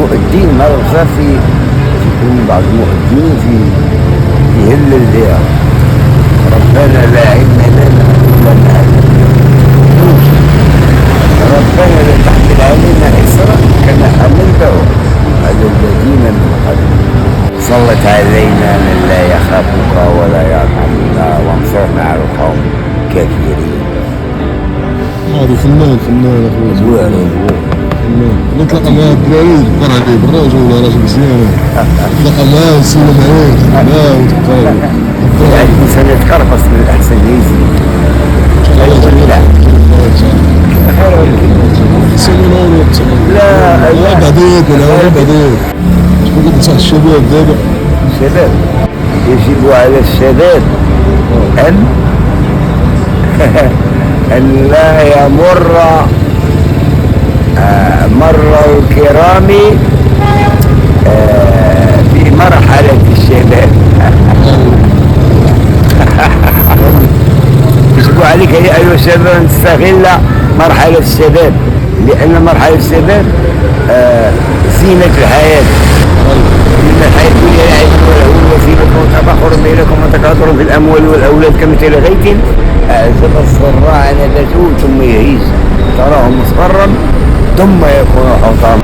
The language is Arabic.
المؤدين مرة يكون بعض المؤدين يهلل بها ربنا لا علم لنا إلا ما علمتنا، ربنا لا تحمل علينا إصرا كما حملته على الذين من قبلنا، سلط علينا من لا يخافك ولا يرحمنا وانصرنا على القوم الكافرين. هذا فنان اخويا فنان. نطلق مع الدراري تقرا عليه بالراجل ولا راجل مزيان، نطلق معاه نسولو معاه معاه وتبقى يعني الانسان يتكرفس من الاحسن يزيد. لا بعدين شكون كتنصح الشباب دابا؟ الشباب يجب على الشباب أن لا يمر مر الكرام في مرحلة الشباب. يجب عليك يا أيها الشباب أن تستغل مرحلة الشباب، لأن مرحلة الشباب زينة الحياة. إن الحياة الدنيا لعب ولهو وزينة وتفاخر بينكم وتكاثر في الأموال والأولاد كمثل غيث أعجب الزراع نباته ثم يهيج تراه مصفرا ثم يكون حطاما.